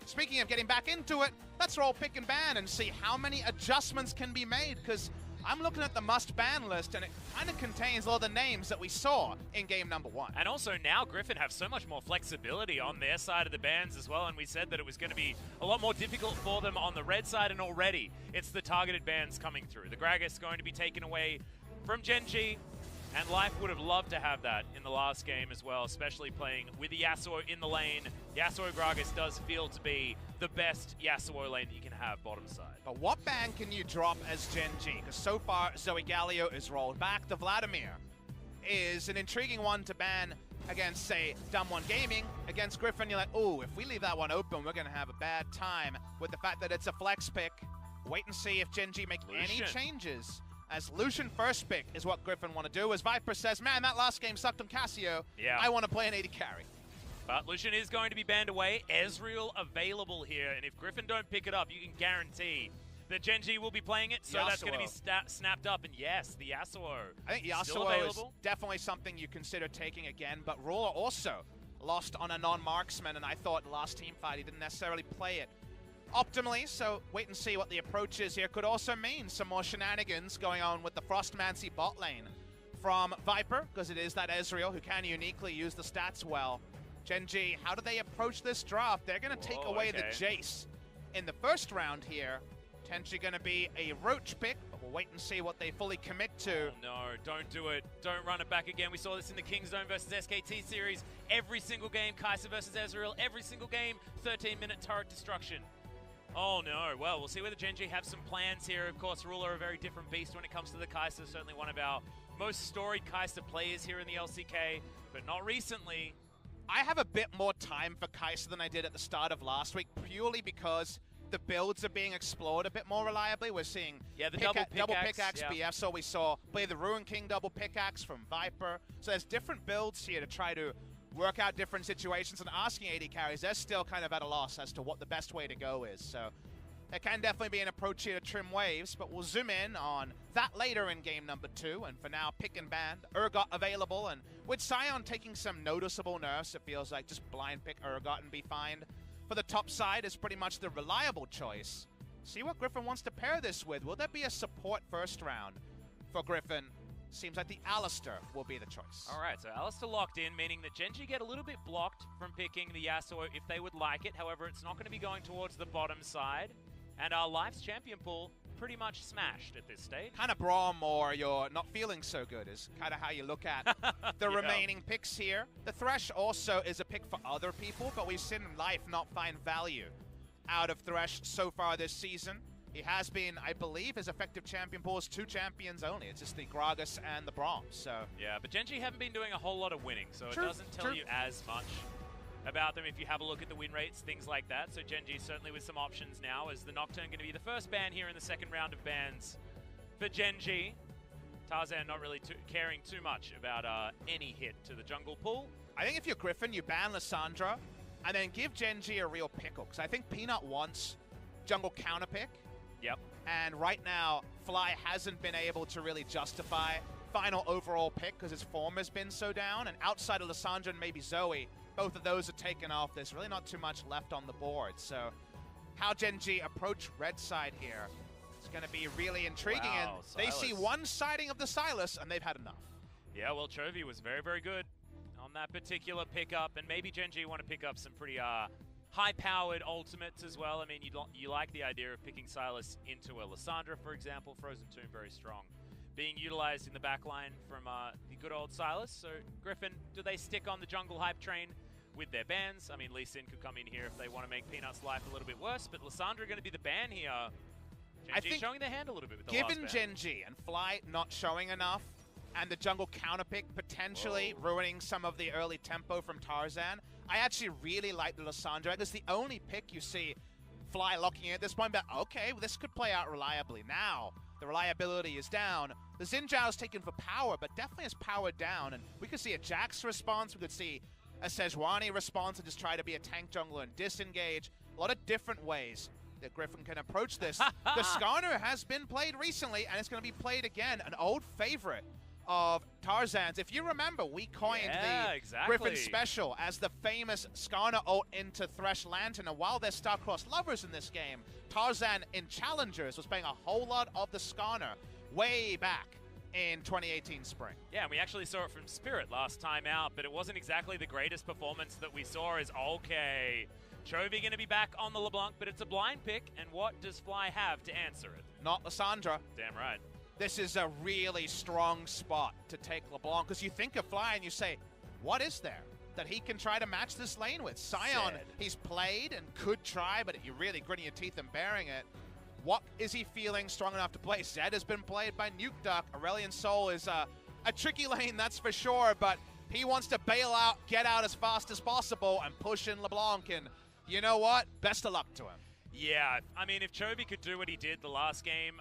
speaking of getting back into it, let's roll pick and ban and see how many adjustments can be made, because I'm looking at the must-ban list, and it kind of contains all the names that we saw in game number 1. And also now Griffin have so much more flexibility on their side of the bans as well, and we said that it was going to be a lot more difficult for them on the red side, and already it's the targeted bans coming through. The Gragas going to be taken away from Gen G, and Life would have loved to have that in the last game as well, especially playing with the Yasuo in the lane. Yasuo Gragas does feel to be the best Yasuo lane that you can have bottom side. But what ban can you drop as Gen G? Because so far, Zoe Galio is rolled back. The Vladimir is an intriguing one to ban against, say, Dumb One Gaming. Against Griffin, you're like, oh, if we leave that one open, we're going to have a bad time with the fact that it's a flex pick. Wait and see if Gen G make any changes. As Lucian first pick is what Griffin want to do. As Viper says, man, that last game sucked on Cassio. Yeah. I want to play an AD carry. But Lucian is going to be banned away. Ezreal available here. And if Griffin don't pick it up, you can guarantee that Gen G will be playing it. So that's going to be snapped up. And yes, the Yasuo. I think Yasuo is definitely something you consider taking again. But Ruler also lost on a non-marksman. And I thought last team fight he didn't necessarily play it optimally, so wait and see what the approach is here. Could also mean some more shenanigans going on with the Frostmancy bot lane from Viper, because it is that Ezreal who can uniquely use the stats well. Gen G, how do they approach this draft? They're going to take away the Jace in the first round here. Potentially going to be a Roach pick, but we'll wait and see what they fully commit to. Oh no, don't do it. Don't run it back again. We saw this in the Kingzone versus SKT series. Every single game, Kai'Sa versus Ezreal. Every single game, 13-minute turret destruction. Oh no, well, we'll see whether Gen G have some plans here. Of course, Ruler a very different beast when it comes to the Kai'Sa. Certainly one of our most storied Kai'Sa players here in the LCK, but not recently. I have a bit more time for Kai'Sa than I did at the start of last week, purely because the builds are being explored a bit more reliably. We're seeing the double pickaxe BF, so we saw play the Ruin King double pickaxe from Viper. So there's different builds here to try to work out different situations, and asking AD carries, they're still kind of at a loss as to what the best way to go is. So there can definitely be an approach here to trim waves, but we'll zoom in on that later in game number 2. And for now, pick and ban, Urgot available, and with Sion taking some noticeable nerfs, it feels like just blind pick Urgot and be fine. For the top side is pretty much the reliable choice. See what Griffin wants to pair this with. Will there be a support first round for Griffin? Seems like the Alistar will be the choice. All right, so Alistar locked in, meaning that Gen G get a little bit blocked from picking the Yasuo if they would like it. However, it's not going to be going towards the bottom side. And our Life's champion pool pretty much smashed at this stage. Kind of Braum or you're not feeling so good is kind of how you look at the remaining picks here. The Thresh also is a pick for other people, but we've seen Life not find value out of Thresh so far this season. He has been, I believe, his effective champion pool is 2 champions only. It's just the Gragas and the Braum, so... Yeah, but Gen G haven't been doing a whole lot of winning, so it doesn't tell you as much about them if you have a look at the win rates, things like that. So Gen G certainly with some options now, as the Nocturne going to be the first ban here in the second round of bans for Gen G. Tarzan not really caring too much about any hit to the jungle pool. I think if you're Griffin, you ban Lissandra, and then give Gen G a real pickle, because I think Peanut wants jungle counter pick. Yep. And right now, Fly hasn't been able to really justify final overall pick because his form has been so down. And outside of Lissandra and maybe Zoe, both of those are taken off. There's really not too much left on the board. So how Gen G approach red side here is going to be really intriguing. Wow, and they see one siding of the Sylas, and they've had enough. Yeah, well, Chovy was very, very good on that particular pickup. And maybe Gen G want to pick up some pretty... high-powered ultimates as well. I mean, you like the idea of picking Sylas into a Lissandra, for example. Frozen Tomb, very strong. Being utilized in the backline from the good old Sylas. So, Griffin, do they stick on the jungle hype train with their bans? I mean, Lee Sin could come in here if they want to make Peanut's life a little bit worse, but Lissandra going to be the ban here. Gen G showing their hand a little bit with the last ban. Given Gen G and Fly not showing enough, and the jungle counter pick potentially ruining some of the early tempo from Tarzan, I actually really like the Lissandra. It's the only pick you see Fly locking in at this point, but okay, well, this could play out reliably. Now, the reliability is down. The Xin Zhao is taken for power, but definitely has power down, and we could see a Jax response, we could see a Sejuani response and just try to be a tank jungler and disengage. A lot of different ways that Griffin can approach this. The Skarner has been played recently, and it's going to be played again, an old favorite of Tarzan's. If you remember, we coined the Griffin special as the famous Skarner ult into Thresh Lantern, and while there's star-crossed lovers in this game, Tarzan in Challengers was playing a whole lot of the Skarner way back in 2018 spring. Yeah, and we actually saw it from Spirit last time out, but it wasn't exactly the greatest performance that we saw. Is okay, Chovy going to be back on the LeBlanc, but it's a blind pick, and what does Fly have to answer it? Not Lissandra. Damn right. This is a really strong spot to take LeBlanc, because you think of Fly and you say, what is there that he can try to match this lane with? Sion, he's played and could try, but you're really gritting your teeth and bearing it. What is he feeling strong enough to play? Zed has been played by Nuke Duck. Aurelion Sol is a tricky lane, that's for sure, but he wants to bail out, get out as fast as possible, and push in LeBlanc, and you know what? Best of luck to him. Yeah, I mean, if Chovy could do what he did the last game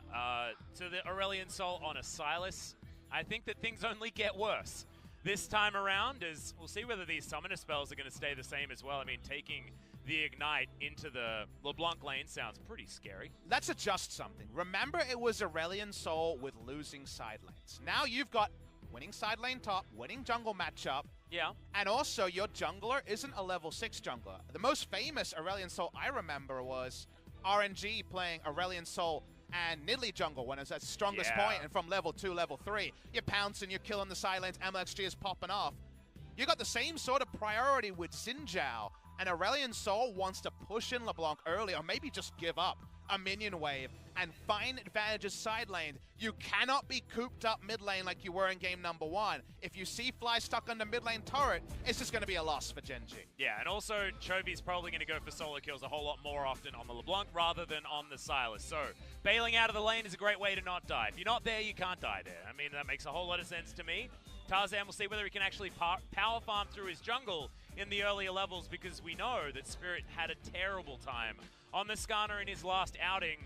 to the Aurelion Sol on a Sylas, I think that things only get worse this time around, as we'll see whether these summoner spells are going to stay the same as well. I mean, taking the Ignite into the LeBlanc lane sounds pretty scary. Let's adjust something. Remember, it was Aurelion Sol with losing side lanes. Now you've got winning side lane top, winning jungle matchup. Yeah. And also, your jungler isn't a level 6 jungler. The most famous Aurelion Sol I remember was RNG playing Aurelion Sol and Nidalee jungle when it was at its strongest point, and from level 2, level 3, you're pouncing, you're killing the side lanes, MLXG is popping off. You got the same sort of priority with Xin Zhao, and Aurelion Sol wants to push in LeBlanc early, or maybe just give up a minion wave and find advantages side lane. You cannot be cooped up mid lane like you were in game number 1. If you see Fly stuck on the mid lane turret, it's just going to be a loss for Gen G. Yeah, and also Chovy's probably going to go for solo kills a whole lot more often on the LeBlanc rather than on the Sylas. So bailing out of the lane is a great way to not die. If you're not there, you can't die there. I mean, that makes a whole lot of sense to me. Tarzan will see whether he can actually power farm through his jungle in the earlier levels, because we know that Spirit had a terrible time on the Skarner in his last outing.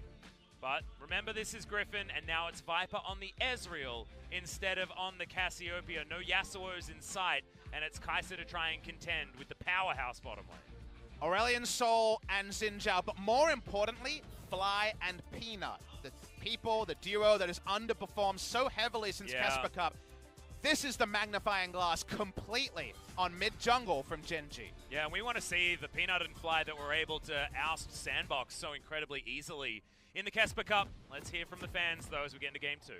But remember, this is Griffin, and now it's Viper on the Ezreal instead of on the Cassiopeia. No Yasuo's in sight, and it's Kai'Sa to try and contend with the powerhouse bottom lane. Aurelion Sol and Xin Zhao, but more importantly, Fly and Peanut. The people, the duo that has underperformed so heavily since Kesper Cup. This is the magnifying glass completely on mid-jungle from Gen G. Yeah, and we want to see the Peanut and Fly that were able to oust Sandbox so incredibly easily in the Kesper Cup. Let's hear from the fans, though, as we get into Game 2.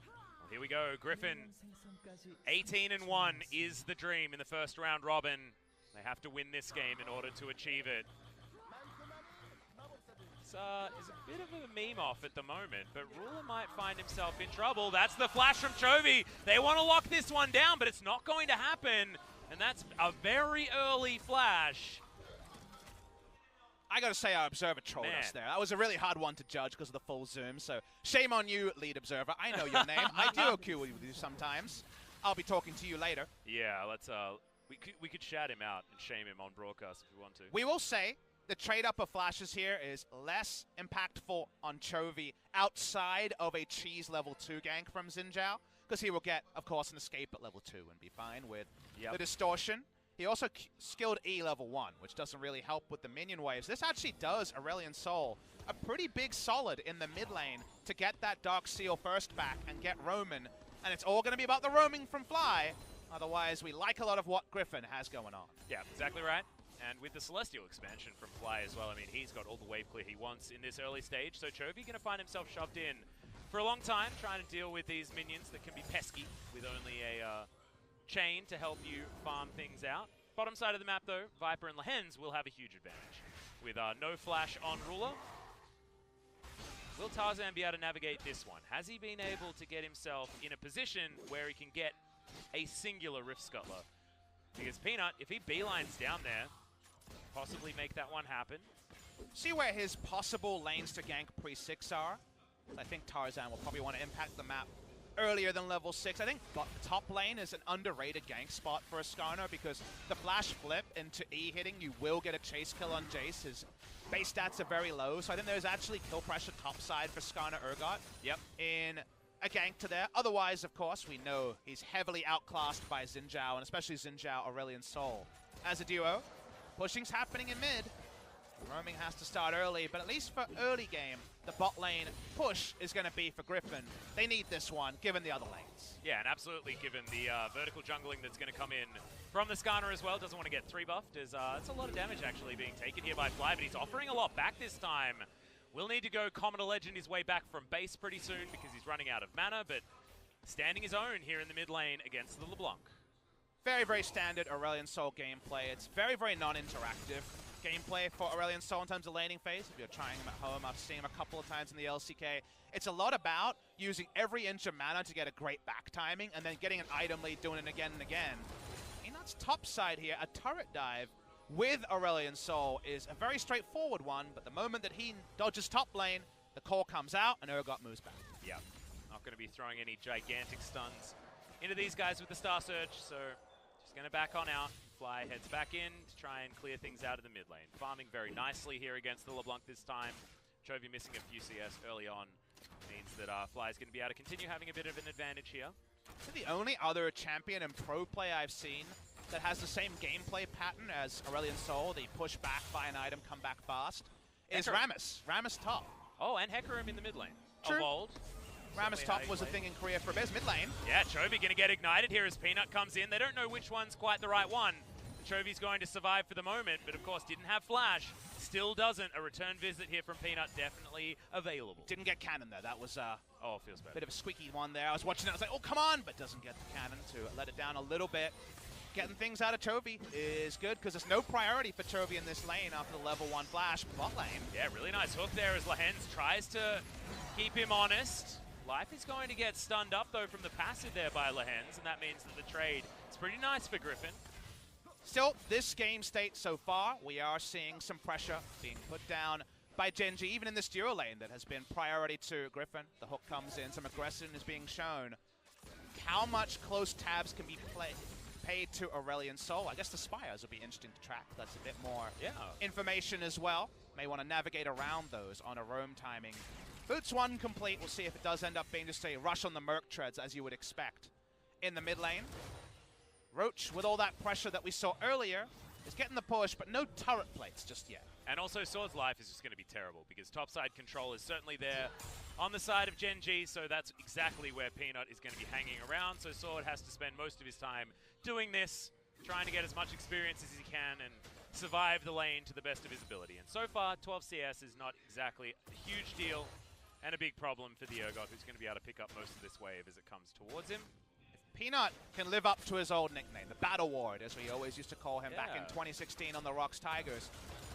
Well, here we go, Griffin. 18-1 is the dream in the first round robin. They have to win this game in order to achieve it. Is a bit of a meme off at the moment, but Ruler might find himself in trouble. That's the flash from Chovy. They want to lock this one down, but it's not going to happen. And that's a very early flash. I gotta say, our observer trolled us there. That was a really hard one to judge because of the full zoom, so shame on you, lead observer. I know your name. I do queue with you sometimes. I'll be talking to you later. Yeah, let's we could shout him out and shame him on broadcast if we want to. We will say the trade-up of flashes here is less impactful on Chovy outside of a cheese level 2 gank from Xin Zhao, because he will get, of course, an escape at level 2 and be fine with the distortion. He also skilled E level 1, which doesn't really help with the minion waves. This actually does Aurelion Sol a pretty big solid in the mid lane to get that Dark Seal first back and get Roman, and it's all going to be about the roaming from Fly. Otherwise, we like a lot of what Griffin has going on. Yeah, exactly right. And with the Celestial expansion from Fly as well, I mean, he's got all the wave clear he wants in this early stage. So Chovy going to find himself shoved in for a long time, trying to deal with these minions that can be pesky with only a chain to help you farm things out. Bottom side of the map, though, Viper and Lehens will have a huge advantage. With no flash on Ruler, will Tarzan be able to navigate this one? Has he been able to get himself in a position where he can get a singular Rift Scuttler? Because Peanut, if he beelines down there, possibly make that one happen. See where his possible lanes to gank pre-6 are? I think Tarzan will probably want to impact the map earlier than level 6. I think top lane is an underrated gank spot for a Skarner, because the flash flip into E hitting, you will get a chase kill on Jace. His base stats are very low, so I think there's actually kill pressure top side for Skarner Urgot. Yep. In a gank to there. Otherwise, of course, we know he's heavily outclassed by Xin Zhao, and especially Xin Zhao, Aurelion Sol. As a duo, pushing's happening in mid. Roaming has to start early, but at least for early game, the bot lane push is going to be for Griffin. They need this one, given the other lanes. Yeah, and absolutely given the vertical jungling that's going to come in from the Skarner as well. Doesn't want to get 3-buffed. It's a lot of damage actually being taken here by Fly, but he's offering a lot back this time. Will need to go Commoner Legend his way back from base pretty soon because he's running out of mana, but standing his own here in the mid lane against the LeBlanc. Very, very standard Aurelion Sol gameplay. It's very, very non-interactive gameplay for Aurelion Sol in terms of laning phase. If you're trying him at home, I've seen him a couple of times in the LCK. It's a lot about using every inch of mana to get a great back timing and then getting an item lead, doing it again and again. Peanut's top side here, a turret dive with Aurelion Sol is a very straightforward one, but the moment that he dodges top lane, the core comes out and Urgot moves back. Yeah, not going to be throwing any gigantic stuns into these guys with the Star Surge, so just going to back on out. Fly heads back in to try and clear things out of the mid lane. Farming very nicely here against the LeBlanc this time. Chovy missing a few CS early on means that Fly is going to be able to continue having a bit of an advantage here. So the only other champion and pro play I've seen that has the same gameplay pattern as Aurelion Sol, the push back, buy an item, come back fast, is Rammus. Rammus top. Oh, and Hecarim in the mid lane. True. Of old. Rammus top was a thing in Korea for a bit. Mid lane. Yeah, Chovy going to get ignited here as Peanut comes in. They don't know which one's quite the right one. Chovy's going to survive for the moment, but of course didn't have flash. Still doesn't. A return visit here from Peanut definitely available. Didn't get cannon though. That was oh, it feels better. Bit of a squeaky one there. I was watching it. I was like, oh, come on, but doesn't get the cannon to let it down a little bit. Getting things out of Chovy is good because there's no priority for Chovy in this lane after the level 1 flash. Bot lane. Yeah, really nice hook there as Lehens tries to keep him honest. Life is going to get stunned up though from the passive there by Lehens, and that means that the trade is pretty nice for Griffin. Still, this game state so far, we are seeing some pressure being put down by Genji, even in this duo lane that has been priority to Griffin. The hook comes in, some aggression is being shown. How much close tabs can be paid to Aurelion Sol? I guess the Spires will be interesting to track. That's a bit more information as well. May want to navigate around those on a roam timing. Boots 1 complete. We'll see if it does end up being just a rush on the Merc treads, as you would expect. In the mid lane, Roach, with all that pressure that we saw earlier, is getting the push, but no turret plates just yet. And also, Sword's life is just going to be terrible, because topside control is certainly there on the side of Genji, so that's exactly where Peanut is going to be hanging around. So Sword has to spend most of his time doing this, trying to get as much experience as he can and survive the lane to the best of his ability. And so far, 12 CS is not exactly a huge deal and a big problem for the Urgot, who's going to be able to pick up most of this wave as it comes towards him. Peanut can live up to his old nickname, the Battle Ward, as we always used to call him back in 2016 on the Rocks Tigers.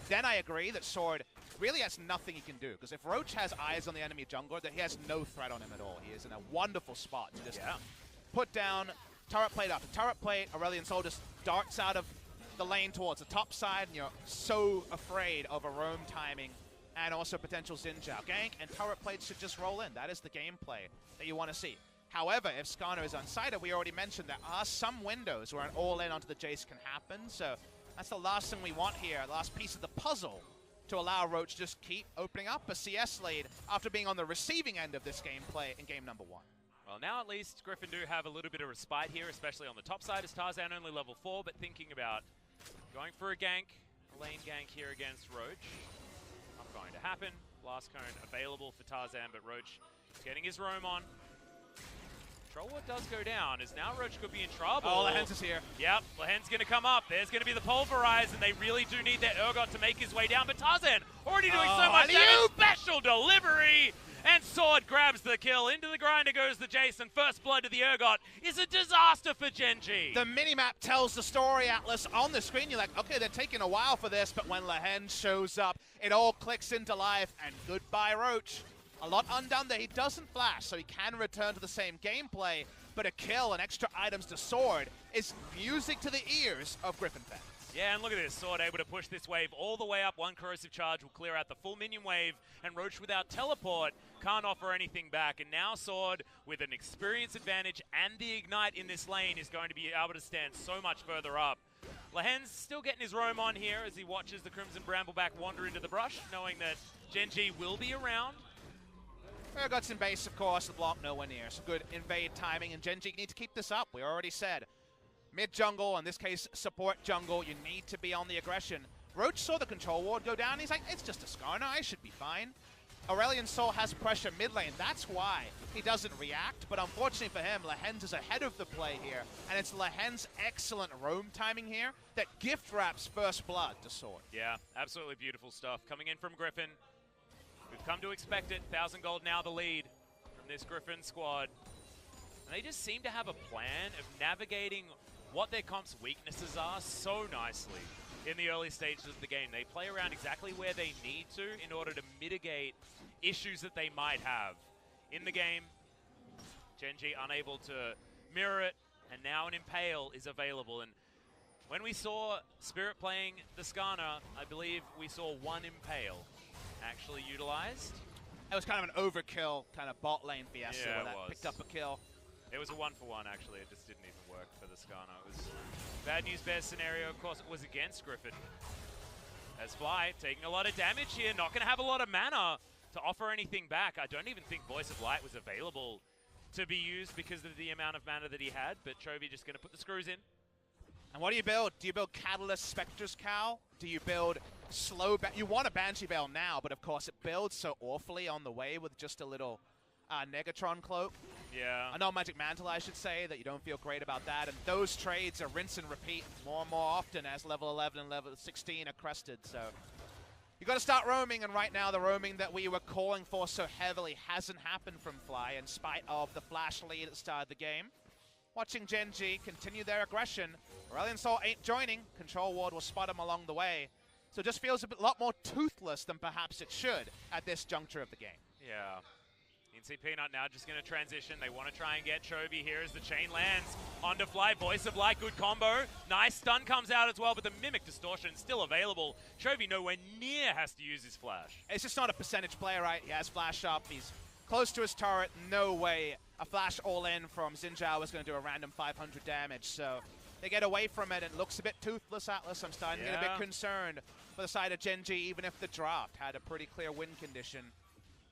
Then I agree that Sword really has nothing he can do, because if Roach has eyes on the enemy jungler, then he has no threat on him at all. He is in a wonderful spot to just put down turret plate after turret plate. Aurelion Sol just darts out of the lane towards the top side, and you're so afraid of a roam timing and also potential Xin Zhao gank, and turret plates should just roll in. That is the gameplay that you want to see. However, if Skarner is unsighted, we already mentioned there are some windows where an all-in onto the Jace can happen, so that's the last thing we want here, last piece of the puzzle to allow Roach to just keep opening up a CS lead after being on the receiving end of this gameplay in game number 1. Well, now at least Griffin do have a little bit of respite here, especially on the top side as Tarzan only level 4, but thinking about going for a gank, a lane gank here against Roach. Not going to happen. Blast Cone available for Tarzan, but Roach getting his roam on. Control Ward does go down, as now Roach could be in trouble. Oh, Lehens is here. Yep, Lehens going to come up. There's going to be the Pulverize, and they really do need their Urgot to make his way down. But Tarzan already doing so much damage. Special delivery! And Sword grabs the kill. Into the grinder goes the Jason. First blood to the Urgot is a disaster for Genji. The minimap tells the story, Atlas. On the screen, you're like, okay, they're taking a while for this, but when Lehens shows up, it all clicks into life, and goodbye, Roach. A lot undone there. He doesn't flash, so he can return to the same gameplay, but a kill and extra items to Sword is music to the ears of Griffin fans. Yeah, and look at this. Sword able to push this wave all the way up. One corrosive charge will clear out the full minion wave, and Roach without teleport can't offer anything back. And now Sword, with an experience advantage and the ignite in this lane, is going to be able to stand so much further up. Lehens still getting his roam on here as he watches the Crimson Brambleback wander into the brush, knowing that Genji will be around. Urgot's in base, of course, LeBlanc nowhere near. So good invade timing, and Genji need to keep this up. We already said mid-jungle, in this case support jungle, you need to be on the aggression. Roach saw the control ward go down. He's like, it's just a Skarner. I should be fine. Aurelion Sol has pressure mid lane. That's why he doesn't react. But unfortunately for him, Lehens is ahead of the play here. And it's Lehens' excellent roam timing here that gift wraps first blood to Sword. Yeah, absolutely beautiful stuff. Coming in from Griffin. We've come to expect it. 1,000 gold now the lead from this Griffin squad. And they just seem to have a plan of navigating what their comp's weaknesses are so nicely in the early stages of the game. They play around exactly where they need to in order to mitigate issues that they might have in the game. Gen.G unable to mirror it, and now an Impale is available. And when we saw Spirit playing the Skarner, I believe we saw one Impale actually utilized. It was kind of an overkill kind of bot lane fiesta Yeah, where that picked up a kill. It was a 1-for-1 actually, it just didn't even work for the Skarner. It was bad news bears scenario, of course it was against Griffin. As Fly taking a lot of damage here, not going to have a lot of mana to offer anything back. I don't even think Voice of Light was available to be used because of the amount of mana that he had, but Chovy just going to put the screws in. And what do you build? Do you build Catalyst Spectre's Cowl? Do you build slow... You want a Banshee Veil now, but of course it builds so awfully on the way with just a little Negatron Cloak. Yeah. A non-magic mantle, I should say, that you don't feel great about that. And those trades are rinse and repeat more and more often as level 11 and level 16 are crested. So you got to start roaming, and right now the roaming that we were calling for so heavily hasn't happened from Fly in spite of the flash lead at the start of the game. Watching Gen.G continue their aggression. Aurelion Sol ain't joining. Control Ward will spot him along the way. So it just feels a lot more toothless than perhaps it should at this juncture of the game. Yeah. You can see Peanut now just going to transition. They want to try and get Chovy here as the chain lands onto Fly. Voice of Light, good combo. Nice stun comes out as well, but the Mimic Distortion is still available. Chovy nowhere near has to use his flash. It's just not a percentage play, right? He has flash up. He's close to his turret. No way a flash all-in from Xin Zhao is going to do a random 500 damage. So they get away from it. It looks a bit toothless, Atlas. I'm starting to get a bit concerned for the side of Gen.G, even if the draft had a pretty clear win condition.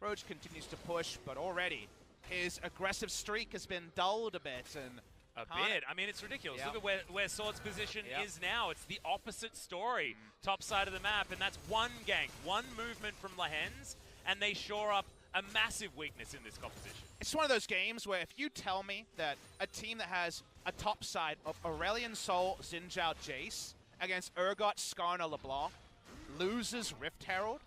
Roach continues to push, but already his aggressive streak has been dulled a bit. And a bit. I mean, it's ridiculous. Yep. Look at where Sword's position is now. It's the opposite story. Top side of the map, and that's one gank, one movement from Lehens, and they shore up a massive weakness in this competition. It's one of those games where if you tell me that a team that has a top side of Aurelion Sol, Xin Zhao, Jace against Urgot, Skarner, LeBlanc loses Rift Herald,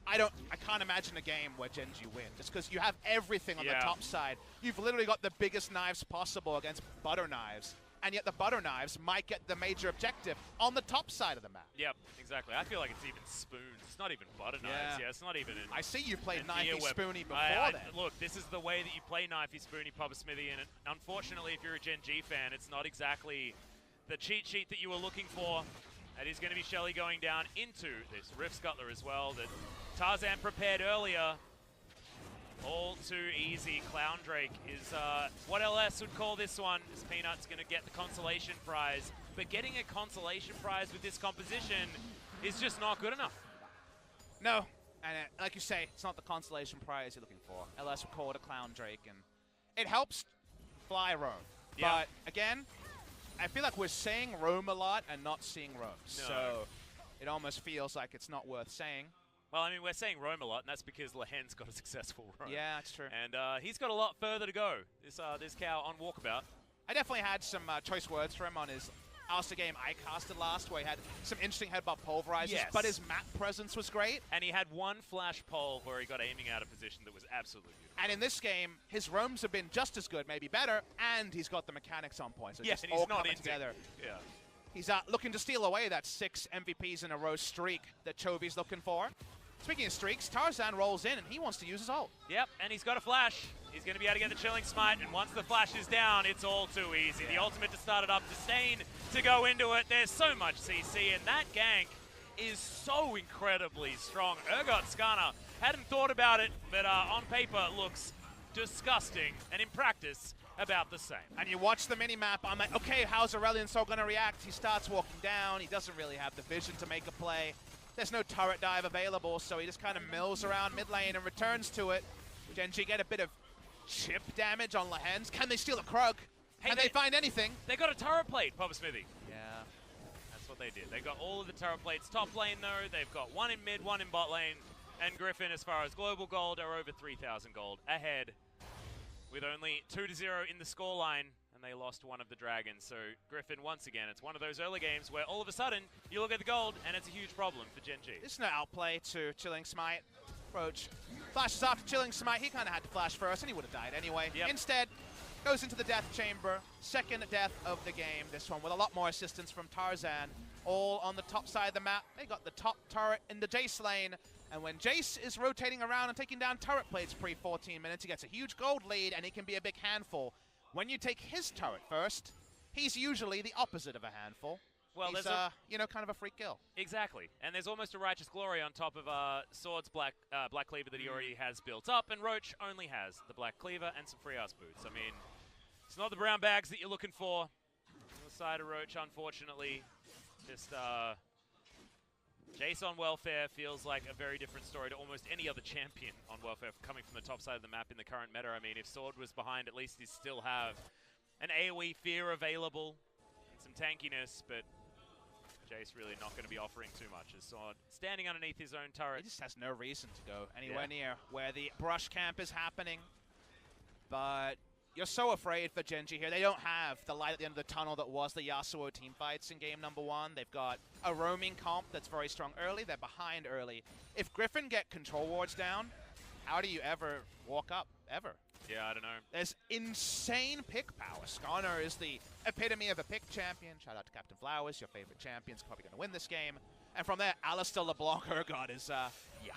I can't imagine a game where Gen.G win, just because you have everything on the top side. You've literally got the biggest knives possible against butter knives, and yet the butter knives might get the major objective on the top side of the map. Yep, exactly. I feel like it's even spoons. It's not even butter knives. Yeah, it's not even I see you played an Knifey Spoony before then. Look, this is the way that you play Knifey Spoony, Papa Smithy, and unfortunately, if you're a Gen.G fan, it's not exactly the cheat sheet that you were looking for. That is going to be Shelly going down into this Rift Scuttler as well that Tarzan prepared earlier. All too easy. Clown Drake is what LS would call this one. This Peanut's going to get the consolation prize. But getting a consolation prize with this composition is just not good enough. No. And like you say, it's not the consolation prize you're looking for. LS would call it a Clown Drake. And it helps Fly roam. Yeah. But again, I feel like we're saying roam a lot and not seeing roam. No. So it almost feels like it's not worth saying. Well, I mean, we're saying roam a lot, and that's because Lehen's got a successful roam. Yeah, that's true. And he's got a lot further to go, this cow on Walkabout. I definitely had some choice words for him on his Alistair game I casted last, where he had some interesting headbutt pulverizers, but his map presence was great. And he had one flash pole where he got aiming out of position that was absolutely beautiful. And in this game, his roams have been just as good, maybe better, and he's got the mechanics on point. So yes, just and he's all not coming together. Yeah. He's looking to steal away that 6 MVPs in a row streak that Chovy's looking for. Speaking of streaks, Tarzan rolls in, and he wants to use his ult. Yep, and he's got a flash. He's going to be able to get the Chilling Smite, and once the flash is down, it's all too easy. The ultimate to start it up, Disdain to go into it. There's so much CC, and that gank is so incredibly strong. Urgot Skarner hadn't thought about it, but on paper looks disgusting, and in practice, about the same. And you watch the mini-map, I'm like, okay, how's Aurelion Sol going to react? He starts walking down, he doesn't really have the vision to make a play. There's no turret dive available, so he just kind of mills around mid lane and returns to it. Gen.G get a bit of chip damage on Lehens. Can they steal a Krug? Can they find anything? They got a turret plate, Papa Smithy. Yeah. That's what they did. They got all of the turret plates top lane, though. They've got one in mid, one in bot lane. And Griffin, as far as global gold, are over 3,000 gold ahead with only 2-0 in the scoreline. And they lost one of the dragons. So Griffin, once again, it's one of those early games where all of a sudden you look at the gold and it's a huge problem for Gen G. It's no outplay to Chilling Smite. Roach flashes after Chilling Smite. He kind of had to flash first and he would have died anyway. Yep. Instead, goes into the death chamber. Second death of the game, this one, with a lot more assistance from Tarzan. All on the top side of the map. They got the top turret in the Jace lane. And when Jace is rotating around and taking down turret plates pre-14 minutes, he gets a huge gold lead and he can be a big handful. When you take his turret first, he's usually the opposite of a handful. Well, he's, there's you know, kind of a free kill. Exactly. And there's almost a Righteous Glory on top of Sword's Black Cleaver that he already has built up, and Roach only has the Black Cleaver and some free ass boots. I mean, it's not the brown bags that you're looking for on the side of Roach, unfortunately. Just, Jace on Welfare feels like a very different story to almost any other champion on Welfare coming from the top side of the map in the current meta. I mean, if Sword was behind, at least he still have an AoE fear available and some tankiness, but Jace really not going to be offering too much as Sword standing underneath his own turret. He just has no reason to go anywhere near where the brush camp is happening. But you're so afraid for Gen G here. They don't have the light at the end of the tunnel that was the Yasuo team fights in game number 1. They've got a roaming comp that's very strong early. They're behind early. If Griffin get control wards down, how do you ever walk up? Ever. Yeah, I don't know. There's insane pick power. Skarner is the epitome of a pick champion. Shout out to Captain Flowers, your favorite champion's probably going to win this game. And from there, Alistair LeBlanc, oh god, is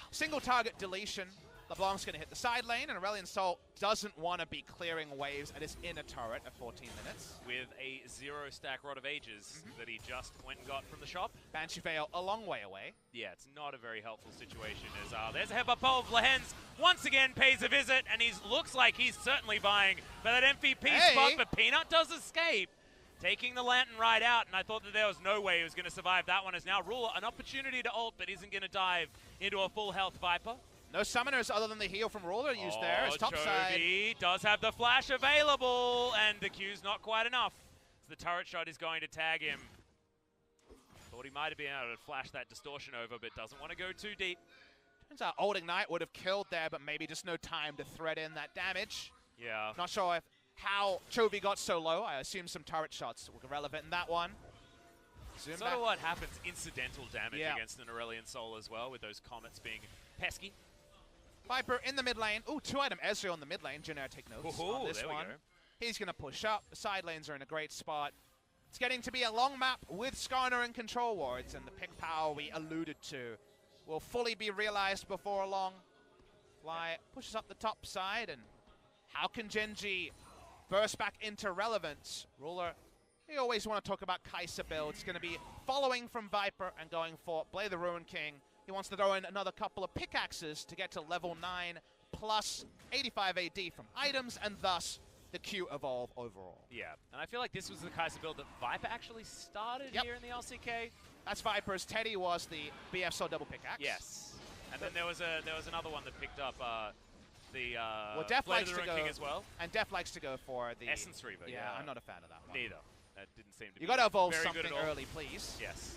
single target deletion. LeBlanc's going to hit the side lane, and Aurelion Sol doesn't want to be clearing waves at his inner turret at 14 minutes. With a 0-stack Rod of Ages that he just went and got from the shop. Banshee Veil a long way away. Yeah, it's not a very helpful situation as there's a headbutt pole. Lehens once again pays a visit, and he looks like he's certainly vying for that MVP spot, but Peanut does escape, taking the Lantern right out, and I thought that there was no way he was going to survive that one, as now Ruler, an opportunity to ult, but isn't going to dive into a full health Viper. No summoners other than the heal from Ruler used there. It's top side. Does have the flash available, and the Q's not quite enough. So the turret shot is going to tag him. Thought he might have been able to flash that distortion over, but doesn't want to go too deep. Turns out Old Ignite would have killed there, but maybe just no time to thread in that damage. Yeah. Not sure how Chovy got so low. I assume some turret shots were relevant in that one. Sort of what happens, incidental damage against an Aurelion Sol as well, with those comets being pesky. Viper in the mid lane. Ooh, 2-item Ezreal in the mid lane. Jenner, take notes on this one. He's going to push up. The side lanes are in a great spot. It's getting to be a long map with Skarner and control wards, and the pick power we alluded to will fully be realized before long. Fly pushes up the top side, and how can Gen G burst back into relevance? Ruler, we always want to talk about Kai'Sa builds. It's going to be following from Viper and going for Blade the Ruin King. He wants to throw in another couple of pickaxes to get to level 9 plus 85 AD from items, and thus the Q evolve overall. Yeah, and I feel like this was the Kai'Sa build that Viper actually started here in the LCK. That's Viper's. Teddy was the BF Soul double pickaxe. Yes, and then there was another one that picked up the Def likes to go King as well. And Def likes to go for the Essence Reaver. Yeah, I'm not a fan of that one. Neither. That didn't seem to be You got to evolve very something good at all. early, please. Yes.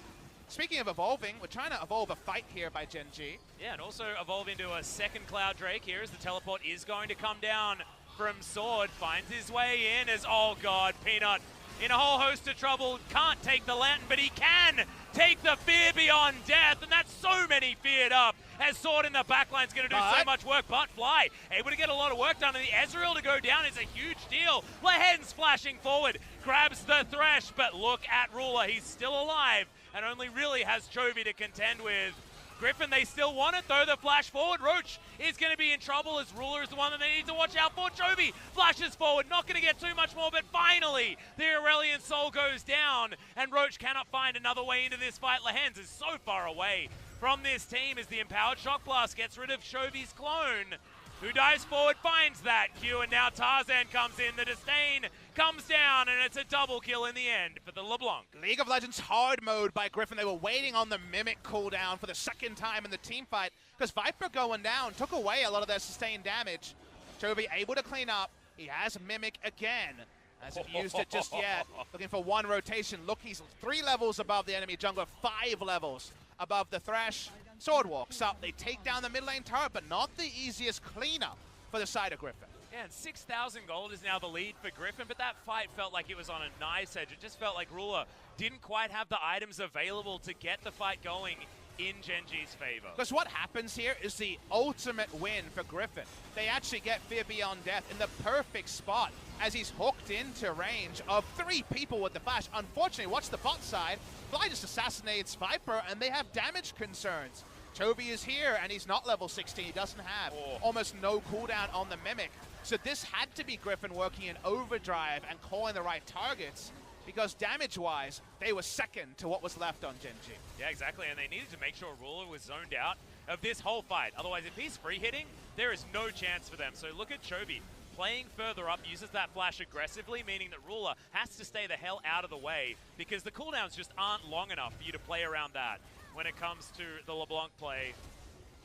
Speaking of evolving, we're trying to evolve a fight here by Gen G. Yeah, and also evolve into a second Cloud Drake here as the teleport is going to come down from Sword. Finds his way in as, oh god, Peanut in a whole host of trouble. Can't take the Lantern, but he can take the Fear Beyond Death, and that's so many feared up as Sword in the backline is going to do so much work. But Fly able to get a lot of work done, and the Ezreal to go down is a huge deal. Lehen's flashing forward, grabs the Thresh, but look at Ruler, he's still alive and only really has Chovy to contend with. Griffin, they still want it though. The flash forward, Roach is going to be in trouble as Ruler is the one that they need to watch out for. Chovy flashes forward, not going to get too much more, but finally the Aurelion Sol goes down, and Roach cannot find another way into this fight. Lehens is so far away from this team as the Empowered Shock Blast gets rid of Chovy's clone, who dives forward, finds that Q, and now Tarzan comes in. The Disdain comes down, and it's a double kill in the end for the LeBlanc. League of Legends hard mode by Griffin. They were waiting on the Mimic cooldown for the second time in the team fight, because Viper going down took away a lot of their sustained damage. Chovy able to clean up. He has Mimic again. Hasn't used it just yet. Looking for one rotation. Look, he's 3 levels above the enemy jungler, 5 levels above the Thresh. Sword walks up. They take down the mid lane turret, but not the easiest cleanup for the side of Griffin. Yeah, and 6,000 gold is now the lead for Griffin, but that fight felt like it was on a knife's edge. It just felt like Ruler didn't quite have the items available to get the fight going in Gen.G's favor. Because what happens here is the ultimate win for Griffin. They actually get Fear Beyond Death in the perfect spot as he's hooked into range of 3 people with the flash. Unfortunately, watch the bot side. Fly just assassinates Viper, and they have damage concerns. Chovy is here, and he's not level 16. He doesn't have almost no cooldown on the Mimic. So this had to be Griffin working in overdrive and calling the right targets, because damage-wise, they were second to what was left on Gen.G. Yeah, exactly, and they needed to make sure Ruler was zoned out of this whole fight. Otherwise, if he's free hitting, there is no chance for them. So look at Chovy. Playing further up, uses that flash aggressively, meaning that Ruler has to stay the hell out of the way, because the cooldowns just aren't long enough for you to play around that. When it comes to the LeBlanc play,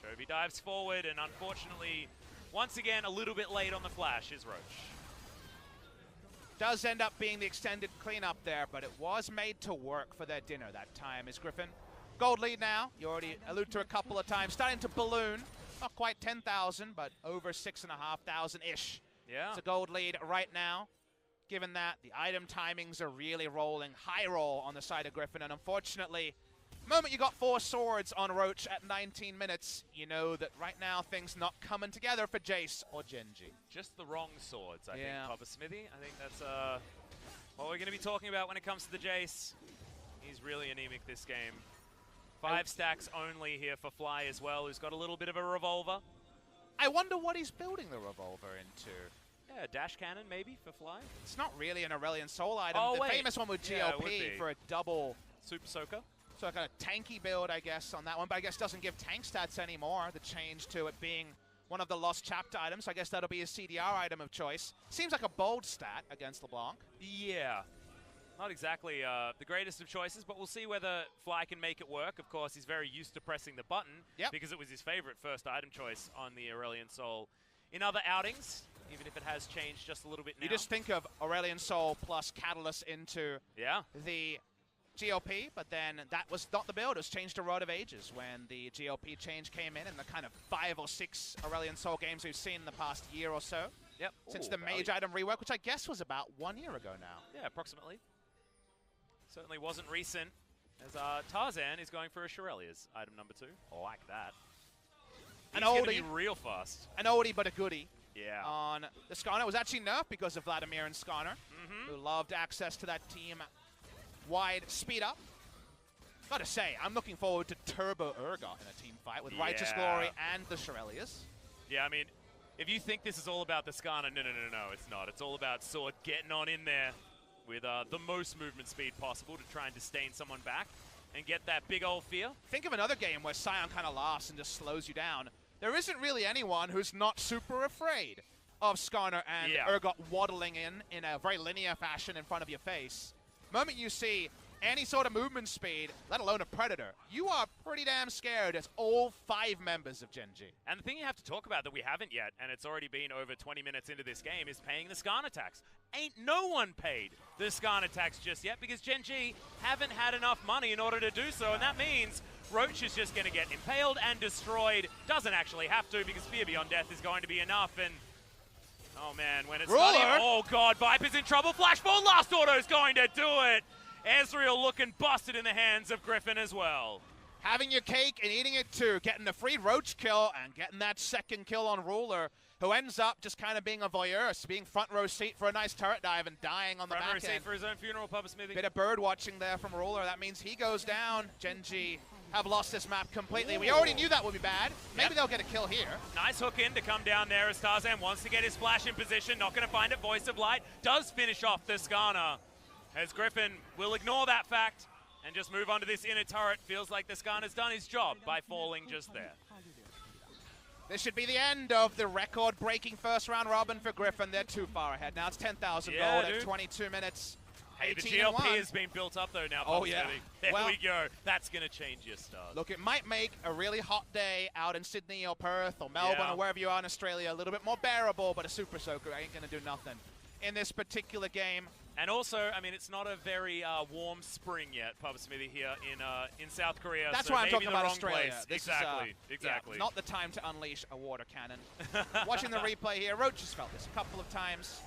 Chovy dives forward, and unfortunately, once again, a little bit late on the flash is Roach. Does end up being the extended cleanup there, but it was made to work for their dinner that time, is Griffin. Gold lead now, you already alluded to a couple of times, starting to balloon. Not quite 10,000, but over 6,500-ish. Yeah. It's a gold lead right now. Given that, the item timings are really rolling. High roll on the side of Griffin, and unfortunately, the moment you got 4 swords on Roach at 19 minutes, you know that right now things not coming together for Jace or Gen.G. Just the wrong swords, I think, Papa Smithy. I think that's what we're going to be talking about when it comes to the Jace. He's really anemic this game. 5 stacks only here for Fly as well, who's got a little bit of a revolver. I wonder what he's building the revolver into. Yeah, a dash cannon maybe for Fly. It's not really an Aurelion Soul item. Oh, the wait. famous one with GLP for a double Super Soaker. So like a tanky build, I guess, on that one, but I guess doesn't give tank stats anymore. The change to it being one of the lost chapter items, so I guess that'll be his CDR item of choice. Seems like a bold stat against LeBlanc. Yeah. Not exactly the greatest of choices, but we'll see whether Fly can make it work. Of course, he's very used to pressing the button because it was his favorite first item choice on the Aurelion Soul. In other outings, even if it has changed just a little bit now. You just think of Aurelion Soul plus Catalyst into the GLP, but then that was not the build. It was changed to Rod of Ages when the GLP change came in the kind of 5 or 6 Aurelion Soul games we've seen in the past year or so. Yep. Since the mage item rework, which I guess was about 1 year ago now. Yeah, approximately. Certainly wasn't recent, as Tarzan is going for a Shirelia's item number 2. I like that. He's going to be real fast. An oldie but a goodie. Yeah. On the Skarner. It was actually nerfed because of Vladimir and Skarner, who loved access to that team-wide speed up. Gotta say, I'm looking forward to Turbo Urgot in a team fight with Righteous Glory and the Shirelias. Yeah, I mean, if you think this is all about the Skarner, no, it's not. It's all about Sword getting on in there with the most movement speed possible to try and disdain someone back and get that big old fear. Think of another game where Sion kind of laughs and just slows you down. There isn't really anyone who's not super afraid of Skarner and Urgot waddling in a very linear fashion in front of your face. The moment you see any sort of movement speed, let alone a Predator, you are pretty damn scared as all 5 members of Gen.G. And the thing you have to talk about that we haven't yet, and it's already been over 20 minutes into this game, is paying the Skarner tax. Ain't no one paid the Skarner tax just yet because Gen.G haven't had enough money in order to do so, and that means Roach is just going to get impaled and destroyed. Doesn't actually have to because Fear Beyond Death is going to be enough, and oh man, when it's not even, oh god, Viper's in trouble. Flashball, last auto's going to do it. Ezreal looking busted in the hands of Griffin as well. Having your cake and eating it too, getting the free Roach kill and getting that second kill on Ruler, who ends up just kind of being a voyeur, being front row seat for a nice turret dive and dying on the back end. Front row seat for his own funeral, Papa Smithy. Bit of bird watching there from Ruler. That means he goes down. Gen.G have lost this map completely. We already knew that would be bad. Maybe they'll get a kill here. Nice hook in to come down there as Tarzan wants to get his flash in position. Not going to find it. Voice of Light does finish off the Skarner. As Griffin will ignore that fact and just move on to this inner turret. Feels like the Skarner's done his job by falling just there. This should be the end of the record-breaking first round robin for Griffin. They're too far ahead. Now it's 10,000 gold at 22 minutes. Hey, the GLP has been built up though now. Oh yeah. There we go. That's going to change your stars. Look, it might make a really hot day out in Sydney or Perth or Melbourne or wherever you are in Australia a little bit more bearable, but a Super Soaker ain't going to do nothing. in this particular game. And also, I mean, it's not a very warm spring yet, Papa Smithy, here in South Korea. That's so why I'm maybe talking the about wrong Australia. Place. This Exactly, is, exactly. Yeah, not the time to unleash a water cannon. Watching the replay here, Roach has felt this a couple of times.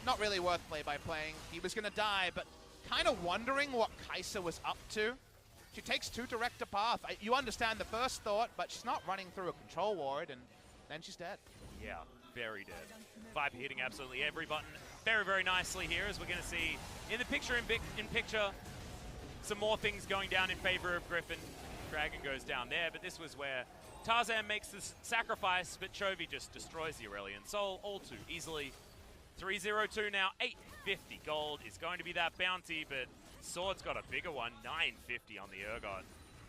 Not really worth play-by-playing. He was going to die, but kind of wondering what Kai'Sa was up to. She takes too direct a path. You understand the first thought, but she's not running through a control ward, and then she's dead. Yeah, very dead. Viper hitting absolutely every button very, very nicely here, as we're going to see in the picture some more things going down in favor of Griffin. Dragon goes down there, but this was where Tarzan makes this sacrifice, but Chovy just destroys the Aurelion Soul all too easily. 3-0-2 now, 850 gold is going to be that bounty, but Sword's got a bigger one, 950 on the Urgot.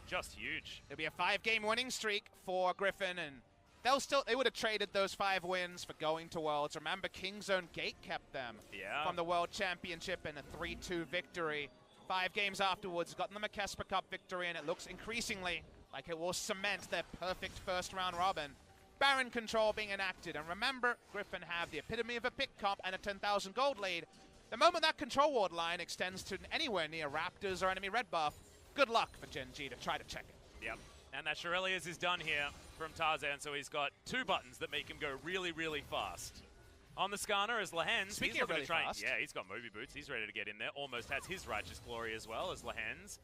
Just huge. It'll be a 5-game winning streak for Griffin, and they would have traded those 5 wins for going to Worlds. Remember, Kingzone Gate kept them from the World Championship in a 3-2 victory. 5 games afterwards, got them a Kesper Cup victory, and it looks increasingly like it will cement their perfect first round robin. Baron control being enacted, and remember, Griffin have the epitome of a pick comp and a 10,000 gold lead. The moment that control ward line extends to anywhere near Raptors or enemy red buff, good luck for Gen G to try to check it. Yep, and that Shurelius is done here from Tarzan, so he's got 2 buttons that make him go really, really fast. On the Skarner is Lehens. Speaking of really fast. Yeah, he's got movie boots. He's ready to get in there. Almost has his Righteous Glory as well as Lehens.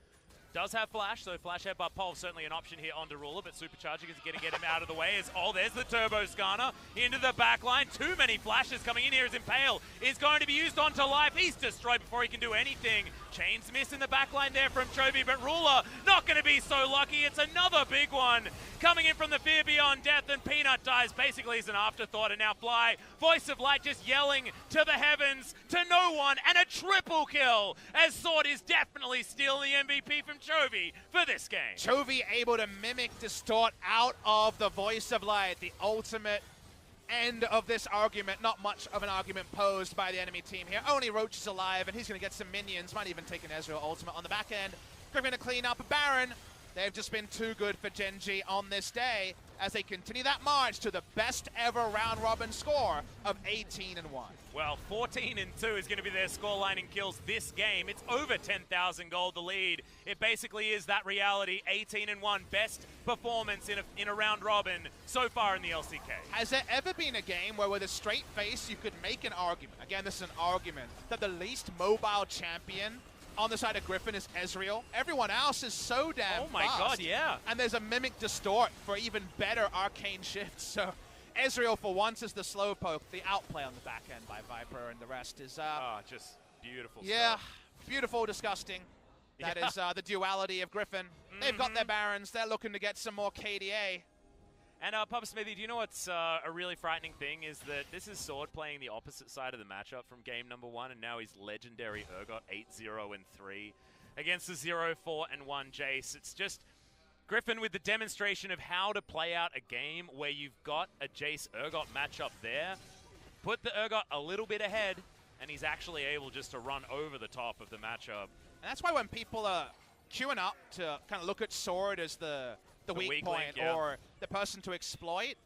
Does have Flash, so Flash Headbutt Pulse certainly an option here on Deruler, but Supercharging is going to get him out of the way. There's the Turbo Skarner into the back line. Too many flashes coming in here as Impale is going to be used onto life. He's destroyed before he can do anything. Chains miss in the back line there from Chovy, but Ruler not going to be so lucky. It's another big one coming in from the Fear Beyond Death, and Peanut dies basically as an afterthought, and now Fly, Voice of Light just yelling to the heavens, to no one, and a triple kill as Sword is definitely stealing the MVP from Chovy for this game. Chovy able to mimic Distort out of the Voice of Light, the ultimate end of this argument. Not much of an argument posed by the enemy team here. Only Roach is alive, and he's going to get some minions. Might even take an Ezreal ultimate on the back end. Griffin to clean up Baron. They've just been too good for Gen G on this day as they continue that march to the best ever round robin score of 18-1. Well, 14-2 is going to be their scoreline in kills this game. It's over 10,000 gold the lead. It basically is that reality. 18-1, best performance in a round robin so far in the LCK. Has there ever been a game where with a straight face you could make an argument, again this is an argument, that the least mobile champion on the side of Griffin is Ezreal? Everyone else is so damn Oh my fast. god, yeah. And there's a Mimic Distort for even better arcane shifts. So Ezreal for once is the slowpoke, the outplay on the back end by Viper, and the rest is just beautiful yeah, stuff. beautiful, disgusting. That is the duality of Griffin. They've got their Barons. They're looking to get some more KDA. And Papa Smithy, do you know what's a really frightening thing is that this is Sword playing the opposite side of the matchup from game number 1, and now he's legendary Urgot 8-0-3 against the 0-4-1 Jace. It's just Griffin with the demonstration of how to play out a game where you've got a Jace Urgot matchup there. Put the Urgot a little bit ahead, and he's actually able just to run over the top of the matchup. And that's why when people are queuing up to kind of look at Sword as the weak point link, yeah. or the person to exploit,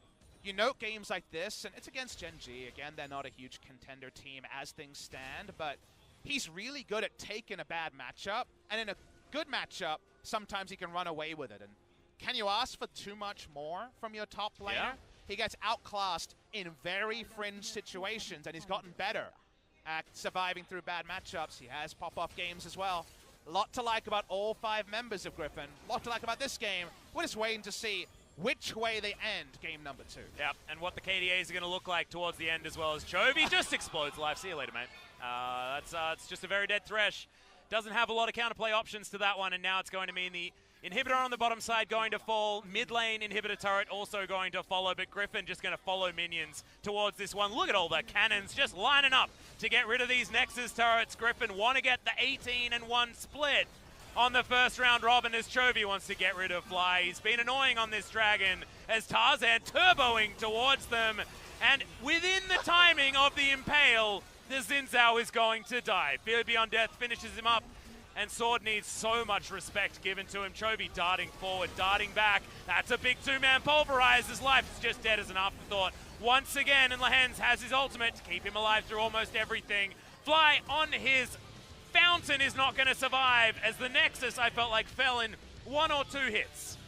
you note games like this, and it's against Gen G. Again, they're not a huge contender team as things stand, but he's really good at taking a bad matchup, and in a good matchup, sometimes he can run away with it. And can you ask for too much more from your top laner? Yeah. He gets outclassed in very fringe situations, and he's gotten better at surviving through bad matchups. He has pop-off games as well. A lot to like about all 5 members of Griffin. A lot to like about this game. We're just waiting to see which way they end game number 2. Yep, and what the KDAs are going to look like towards the end as well as Chovy just explodes live. See you later, mate. It's just a very dead Thresh. Doesn't have a lot of counterplay options to that one, and now it's going to mean the inhibitor on the bottom side going to fall. Mid lane inhibitor turret also going to follow, but Griffin just going to follow minions towards this one. Look at all the cannons just lining up to get rid of these Nexus turrets. Griffin want to get the 18-1 split on the first round robin as Chovy wants to get rid of Fly. He's been annoying on this dragon as Tarzan turboing towards them, and within the timing of the Impale, the Xin Zhao is going to die. Fear Beyond Death finishes him up, and Sword needs so much respect given to him. Chovy darting forward, darting back. That's a big 2-man pulverize. His life is just dead as an afterthought. once again, and Lehens has his ultimate to keep him alive through almost everything. Fly on his fountain is not going to survive, as the Nexus, I felt like, fell in 1 or 2 hits.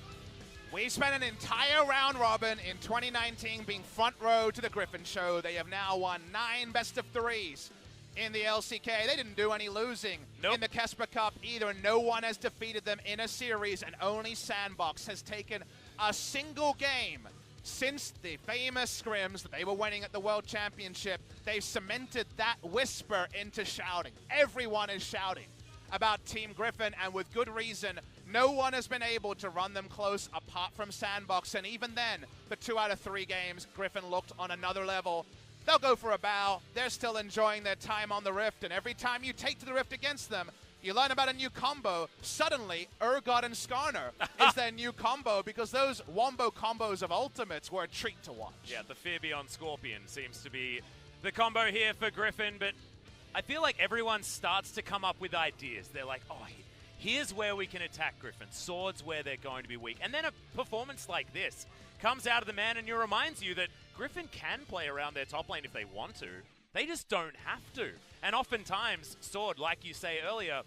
We spent an entire round robin in 2019 being front row to the Griffin show. They have now won 9 best of 3s in the LCK. They didn't do any losing in the Kesper Cup either. No one has defeated them in a series, and only Sandbox has taken a single game since the famous scrims that they were winning at the World Championship. They've cemented that whisper into shouting. Everyone is shouting about Team Griffin, and with good reason. No one has been able to run them close apart from Sandbox, and even then, for 2 out of 3 games, Griffin looked on another level. They'll go for a bow. They're still enjoying their time on the Rift, and every time you take to the Rift against them, you learn about a new combo. Suddenly, Urgot and Skarner is their new combo, because those wombo combos of ultimates were a treat to watch. Yeah, the Fear Beyond Scorpion seems to be the combo here for Griffin, but I feel like everyone starts to come up with ideas. They're like, oh, here's where we can attack Griffin. Swords where they're going to be weak. And then a performance like this comes out of the man and reminds you that Griffin can play around their top lane if they want to. They just don't have to. And oftentimes, Sword, like you say earlier,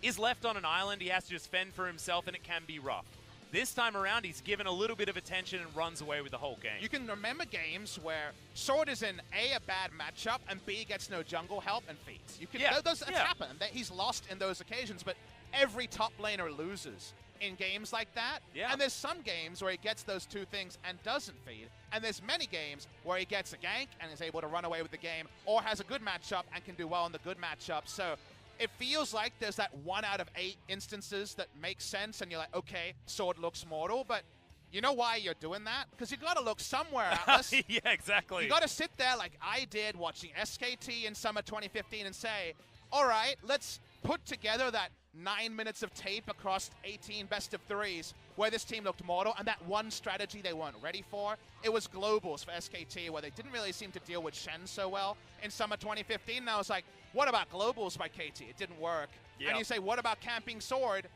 is left on an island. He has to just fend for himself, and it can be rough. This time around, he's given a little bit of attention and runs away with the whole game. You can remember games where Sword is in a bad matchup, and B gets no jungle help and feeds. You can, that's happened. He's lost in those occasions, but every top laner loses in games like that. Yeah. And there's some games where he gets those 2 things and doesn't feed. And there's many games where he gets a gank and is able to run away with the game, or has a good matchup and can do well in the good matchup. So it feels like there's that 1 out of 8 instances that makes sense, and you're like, okay, Sword looks mortal, but you know why you're doing that? Because you got to look somewhere, Atlas. Yeah, exactly. You got to sit there like I did watching SKT in summer 2015 and say, all right, let's put together that 9 minutes of tape across 18 best of 3s where this team looked mortal, and that one strategy they weren't ready for. It was globals for SKT, where they didn't really seem to deal with Shen so well in summer 2015. And I was like, what about globals by KT? It didn't work. Yep. And you say, what about camping Sword?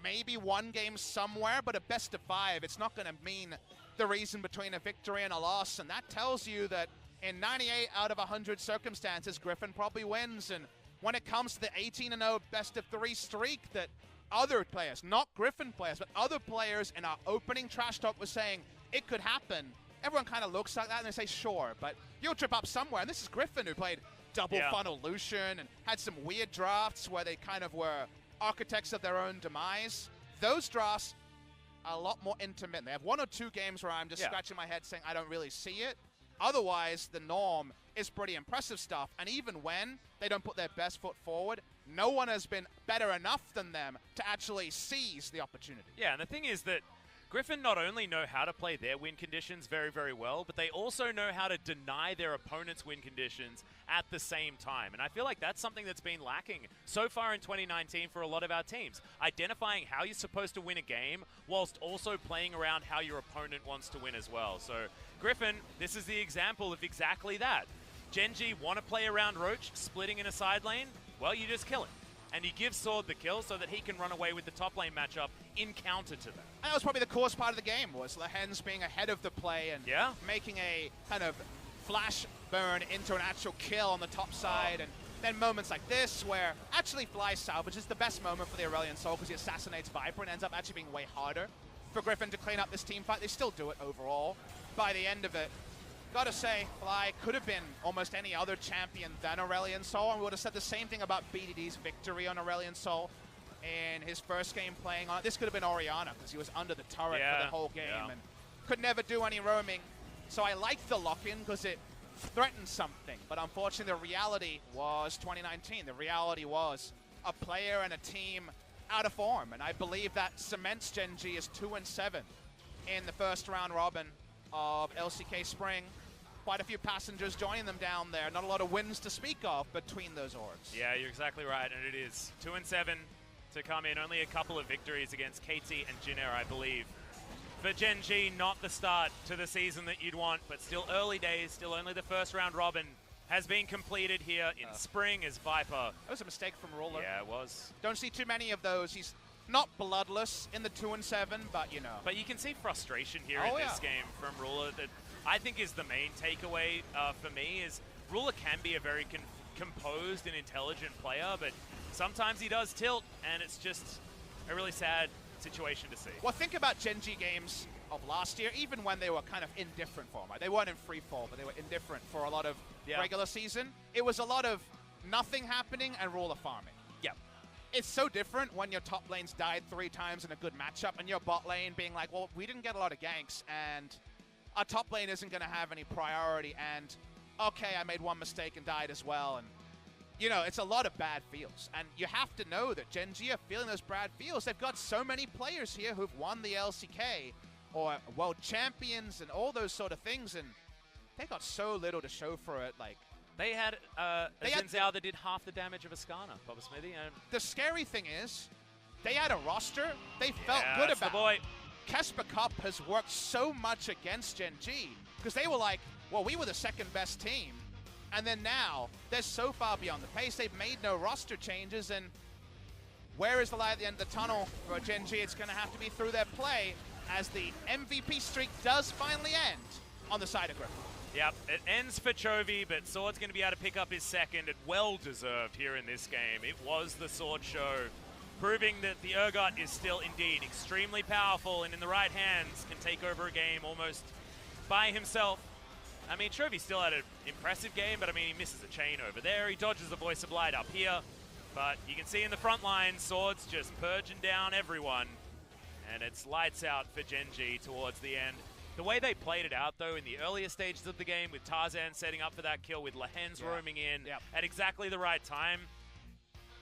Maybe 1 game somewhere, but a best of 5. It's not going to mean the reason between a victory and a loss, and that tells you that in 98 out of 100 circumstances, Griffin probably wins. And when it comes to the 18-0 best of 3 streak that other players, not Griffin players, but other players in our opening trash talk was saying it could happen, everyone kind of looks like that and they say, sure, but you'll trip up somewhere. And this is Griffin, who played double funnel Lucian and had some weird drafts where they kind of were architects of their own demise. Those drafts are a lot more intermittent. They have 1 or 2 games where I'm just scratching my head saying I don't really see it. Otherwise, the norm is pretty impressive stuff. And even when they don't put their best foot forward, no one has been better enough than them to actually seize the opportunity. Yeah, and the thing is that Griffin not only know how to play their win conditions very, very well, but they also know how to deny their opponent's win conditions at the same time. And I feel like that's something that's been lacking so far in 2019 for a lot of our teams. Identifying how you're supposed to win a game whilst also playing around how your opponent wants to win as well. So Griffin, this is the example of exactly that. Genji want to play around Roach, splitting in a side lane? Well, you just kill him. And you give Sword the kill so that he can run away with the top lane matchup in counter to that. That was probably the coolest part of the game, was Lehens being ahead of the play and making a kind of flash burn into an actual kill on the top side. And then moments like this where actually Fly salvages the best moment for the Aurelion Sol, because he assassinates Viper and ends up actually being way harder for Griffin to clean up this team fight. They still do it overall by the end of it. Gotta say, Fly could have been almost any other champion than Aurelion Sol, and we would have said the same thing about BDD's victory on Aurelion Sol in his first game playing on. This could have been Orianna, because he was under the turret for the whole game and could never do any roaming. So I like the lock-in because it threatened something, but unfortunately the reality was 2019. The reality was a player and a team out of form, and I believe that cements Genji as 2-7 in the first round robin of LCK Spring. Quite a few passengers joining them down there. Not a lot of wins to speak of between those orgs. Yeah, you're exactly right, and it is 2-7 to come in. Only a couple of victories against KT and Jinair, I believe. For Genji, not the start to the season that you'd want, but still early days, still only the first round robin has been completed here in spring as Viper. That was a mistake from Ruler. Yeah, it was. Don't see too many of those. He's not bloodless in the 2-7, but you know. But you can see frustration here in this game from Ruler. That I think is the main takeaway for me is Ruler can be a very composed and intelligent player, but sometimes he does tilt, and it's just a really sad situation to see. Well, think about Gen G games of last year, even when they were kind of indifferent form. Right? They weren't in free fall, but they were indifferent for a lot of regular season. It was a lot of nothing happening and Ruler farming. Yeah. It's so different when your top lane's died 3 times in a good matchup and your bot lane being like, well, we didn't get a lot of ganks and our top lane isn't going to have any priority and, okay, I made one mistake and died as well. And, you know, it's a lot of bad feels. And you have to know that Gen G are feeling those bad feels. They've got so many players here who've won the LCK or world champions and all those sort of things, and they got so little to show for it. Like, they had a Xin Zhao that did half the damage of a Skarner, Papa Smithy. And the scary thing is, they had a roster they felt good about. The boy. Kesper Cup has worked so much against Gen G because they were like, well, we were the second best team. And then now, they're so far beyond the pace, they've made no roster changes, and where is the light at the end of the tunnel for Gen G? It's going to have to be through their play as the MVP streak does finally end on the side of Griffin. Yep, it ends for Chovy, but Sword's going to be able to pick up his second, and well-deserved here in this game. It was the Sword show, proving that the Urgot is still indeed extremely powerful and in the right hands can take over a game almost by himself. I mean, Chovy still had an impressive game, but I mean, he misses a chain over there. He dodges the Voice of Light up here, but you can see in the front line, Sword's just purging down everyone, and it's lights out for Gen G towards the end. The way they played it out, though, in the earlier stages of the game, with Tarzan setting up for that kill, with Lehens roaming in at exactly the right time,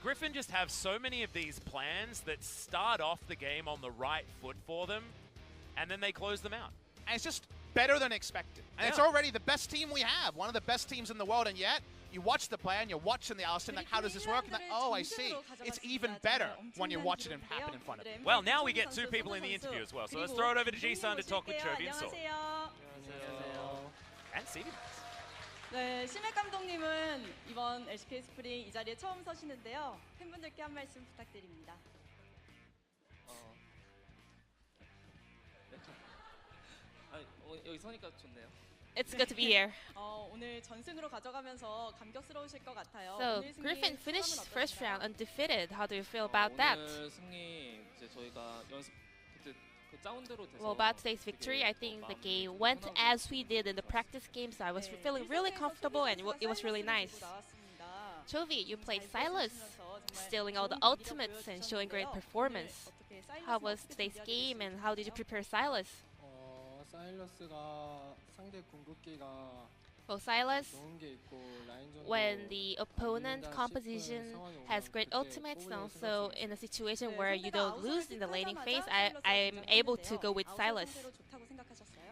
Griffin just have so many of these plans that start off the game on the right foot for them, and then they close them out. And it's just better than expected. And it's already the best team we have, one of the best teams in the world, and yet you watch the play and you're watching the Alistar, like, how does this work? And like, oh, I see. It's even better when you watch it happen in front of you. Well, now we get 2 people in the interview as well, so let's throw it over to Ji-Sun to talk with Chovy and Sword. And CV. 네, 심해 감독님은 이번 LCK 스프링 이 자리에 처음 서시는데요. 팬분들께 한 말씀 부탁드립니다. 여기 서니까 좋네요. It's good to be here. 오늘 전승으로 가져가면서 감격스러우실 것 같아요. So, Griffin finished first round undefeated. How do you feel about that? 오늘 승리 이제 저희가 연습 그때 그 짜운대로 돼서 Well, about today's victory, I think the game went as we did in the practice game, so I was feeling really comfortable and it was really nice. Chovy, you played Sylas, stealing all the ultimates and showing great performance. How was today's game and how did you prepare Sylas? Well, Sylas, when the opponent composition has great ultimates, and also in a situation where you don't lose in the laning phase, I'm able to go with Sylas.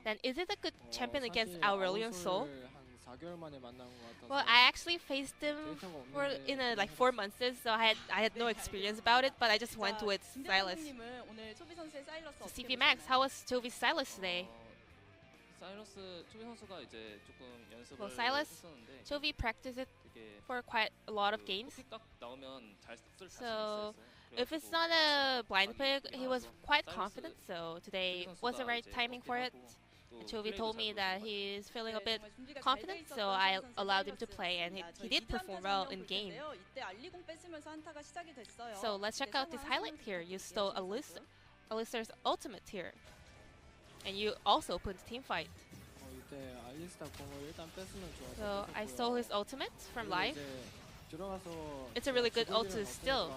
Then is it a good champion against Aurelion Sol? Well, I actually faced him in 4 months, so I had no experience about it, but I just went with Sylas. So CV Max, how was Chovy's Sylas today? Well, Sylas, Chovy practiced it for quite a lot of games. So if it's not a blind pick, he was quite confident, so today was the right timing for it. Chovy told me that he's feeling a bit confident, so I allowed him to play, and he did perform well in game. So let's check out this highlight here. You stole Alistar's ultimate here, and you also opened team fight. So I stole his ultimate from live. It's a really good ult still.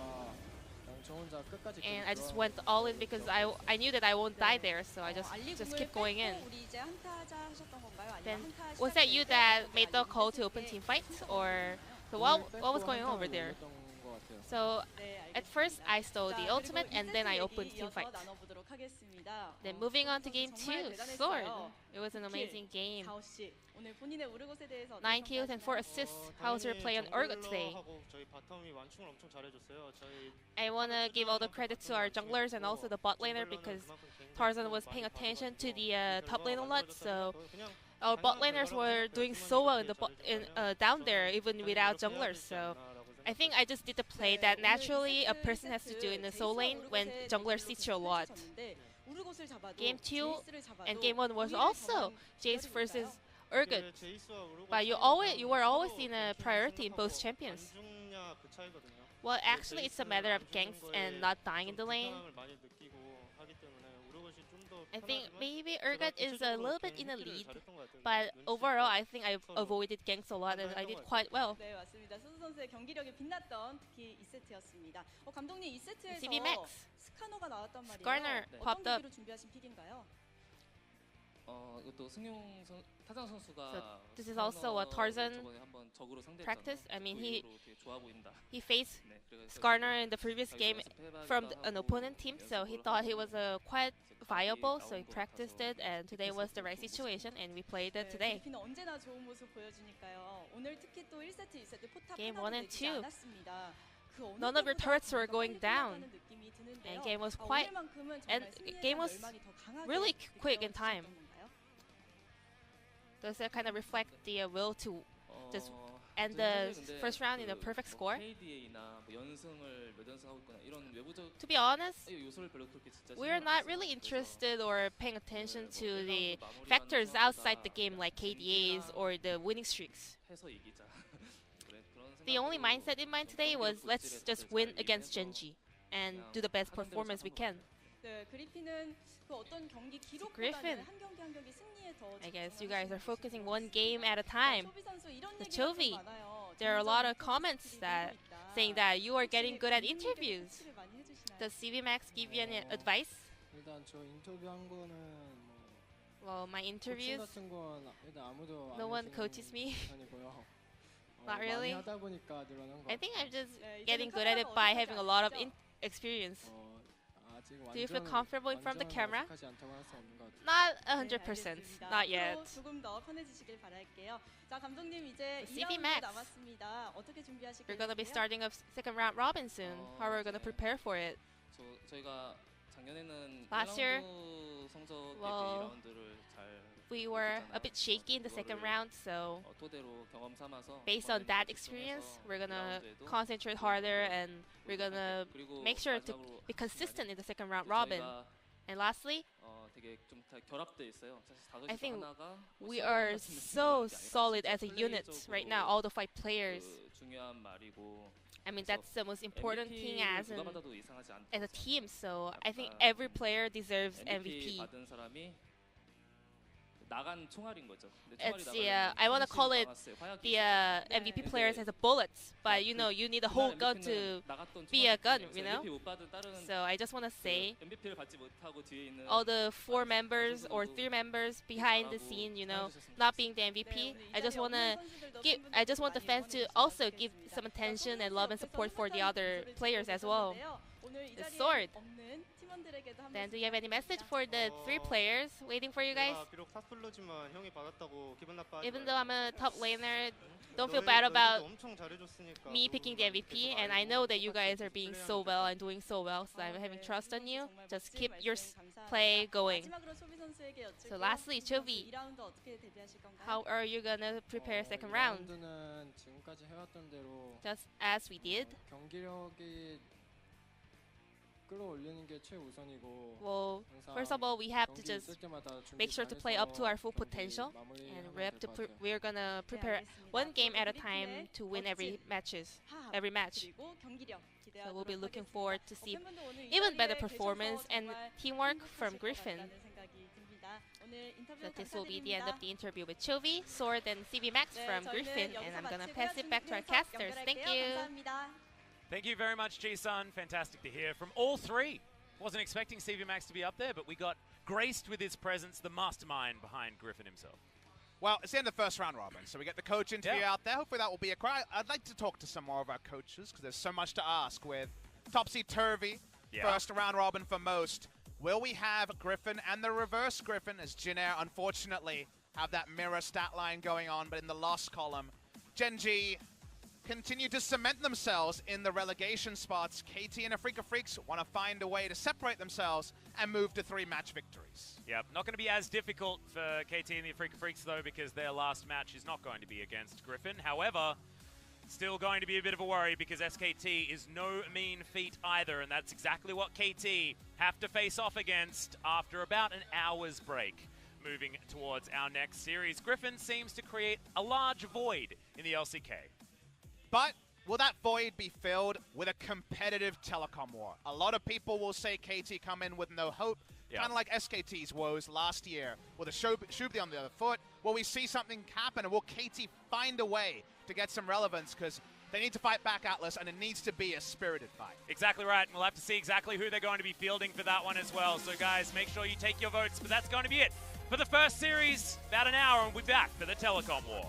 And I just went all in because I knew that I won't die there, so I just kept going in. Then was that you that made the call to open team fight, or so what was going on over there? So at first I stole the ultimate and then I opened team fight. Then moving on to game 2, Sword. It was an amazing game. 9 kills and 4 assists. How was your play on Urgot today? I want to give all the credit to our junglers and also the bot laner because Tarzan was paying attention to the top lane a lot. So our bot laners were doing so well down there even without junglers. So I think I just did the play that naturally a person has to do in the soul lane when jungler sees you a lot. Game 2 and Game 1 was also Jace versus Urgot. But you were always in a priority in both champions. Well, actually, it's a matter of ganks and not dying in the lane. I think maybe Urgot is a little bit in the lead, but overall, I think I avoided ganks a lot and I did quite well. 네, 맞습니다. 소수 선수의 경기력이 빛났던 특히 2세트였습니다. 감독님 2세트에서 CV Max. 스카너가 나왔단 말이에요. Skarner popped 어떤 up. 경기로 준비하신 픽인가요? 이것도 승용 타장 선수가 So this is also a Tarzan 저번에 한번 적으로 상대했잖아요. practice. I mean, 되게 좋아 보인다. he faced 네, 그래서 Skarner in the previous 자기 game 연습해봐야겠다 from 하고 an opponent team, so he 연습을 thought he 하고 was quite viable, so he 나온 것 practiced 같아서 it, and today was the right situation, and we played it 네, today. 그리핀은 언제나 좋은 모습 보여주니까요. 오늘 특히 또 1세트, 2세트 포탑 Game 하나도 1 and 내주지 2. 않았습니다. 그 어느 None of your 때보다 turrets were 뭔가 going 빨리 down, 끝나가는 느낌이 드는데요. and game was quite, 오늘만큼은 and 정말 승리에 game 대한 was 열망이 더 강하게 really quick in time. 느껴지셨던 건가요? Does that kind of reflect the will to just 어, end 저는 the 근데 first round in a 그 perfect 뭐 score? KDA나 뭐 연승을 몇 연승하고 있거나 이런 외부적 To be honest, 요소를 별로 그렇게 진짜 we're 신경 안 not 써요. really 그래서 interested or paying attention 뭐 to 일라운드 the 마무리하는 factors 선수가 outside the game like KDAs or the winning streaks. 해서 이기자. 그래, 그런 The only 생각으로 mindset in mind today was let's just win against Genji and do the best performance we can. 네, 그리핀은 그 어떤 경기 기록보다는 Griffin. 한 경기 한 경기 승리에 더 I guess you 집중을 guys are 하시는 focusing 것 one 같습니다. game at a time. 초비 선수 이런 The 얘기가 좀 Chovy. 많아요. There are a lot of 점점 comments 스킬이 that 늘고 있다. saying that you are getting good at 혹시 interviews. 코치를 많이 해주시나요? Does CV Max give you any advice? 일단 저 인터뷰한 거는 뭐 Well, my 코칭 interviews, 같은 건 일단 아무도 no one 안 coaches me. 해주는 편이고요. Not really. 많이 하다 보니까 늘어난 거. I think I'm just 네, getting 이제는 good at it 카메라가 by 어색하지 having a lot of 않으시죠? experience. 아직 Do you feel comfortable in front of the camera? 어색하지 않다고 할 수 없는 것 같아요. Not 네, 100%, 알겠습니다. not yet. 앞으로 조금 더 편해지시길 바랄게요. 자, 감독님 이제 CV 2라운드 Max. 남았습니다. 어떻게 준비하실 We're gonna be 계획이세요? starting a second round robin soon. How are we gonna 네. prepare for it? 저희가 작년에는 Last year, 1라운드 성적의 well, 2라운드를 잘 We were a bit 못했잖아요. shaky in the second 그거를 round, so 토대로 경험 삼아서 based on 이번에는 that 집중해서 experience, we're gonna 2라운드에도 concentrate harder and we're gonna 그리고 make sure to 마지막으로 be consistent in the second round 저희가 robin. And lastly, 되게 좀 다 결합돼 있어요. 사실 I 다섯이서 think 하나가 we 시합 are 같은 so 느낌이 아니라 solid 진짜 as a unit right now, 플레이적으로 all the 5 players. 그 중요한 말이고 I mean, that's the most important thing MVP를 as 누가 an 받아도 이상하지 않다. as a team. So I think every player deserves MVP MVP. 받은 사람이 나간 총알인 거죠. 근데 It's 총알이 the 나가려면 I want to 정신이 call it 나갔어요. 화약이 the 있어요. MVP players as a bullets, but you know you need a whole gun to 나갔던 be a 총알이 gun, 있어요. you know? MVP 못 받은 다른 So I just want to say MVP를 받지 못하고 뒤에 있는 all the 4 members or 3 members behind the scene, you know, not being the MVP. I just want the fans to also give some attention and love and support for the other players as well. The sword. Then do you have any message for the 3 players waiting for you guys? 비록 탑플로지만 형이 받았다고 기분 나빠하지 Even 말고. though I'm a top laner, don't feel bad about 엄청 잘해줬으니까 me picking the MVP, and I know that you guys are being so well and doing so well, so I'm having trust on you. Just keep your play going. So lastly, Chovy, how are you gonna prepare second round? 라운드는 지금까지 해왔던 대로 Just as we did. 경기력이 끌어올리는 게 최우선이고. Well, 항상 first of all, we have to 경기 just 있을 때마다 준비 make sure to play up to our full potential, and we're gonna prepare one game at a time to win every match. So we'll be looking forward to see even better performance and teamwork from Griffin. So this will be the end of the interview with Chovy, Sword, and CV Max from Griffin, and I'm gonna pass it back to our casters. Thank you. Thank you very much, G-Sun. Fantastic to hear from all 3. Wasn't expecting CV Max to be up there, but we got graced with his presence, the mastermind behind Griffin himself. Well, it's the end of the first round, Robin, so we get the coach interview out there. Hopefully that will be a cry. I'd like to talk to some more of our coaches because there's so much to ask with topsy-turvy, first round Robin for most. Will we have Griffin and the reverse Griffin as Jinair, unfortunately, have that mirror stat line going on, but in the loss column, Genji continue to cement themselves in the relegation spots. KT and Afrika Freaks want to find a way to separate themselves and move to 3 match victories. Yep, not going to be as difficult for KT and the Afrika Freaks, though, because their last match is not going to be against Griffin. However, still going to be a bit of a worry because SKT is no mean feat either, and that's exactly what KT have to face off against after about an hour's break. Moving towards our next series, Griffin seems to create a large void in the LCK. But will that void be filled with a competitive telecom war? A lot of people will say KT come in with no hope, kind of like SKT's woes last year with a Shubdi on the other foot. Will we see something happen, and will KT find a way to get some relevance? Because they need to fight back Atlas, and it needs to be a spirited fight. Exactly right, and we'll have to see exactly who they're going to be fielding for that one as well. So guys, make sure you take your votes, but that's going to be it for the first series. About an hour, and we'll be back for the telecom war.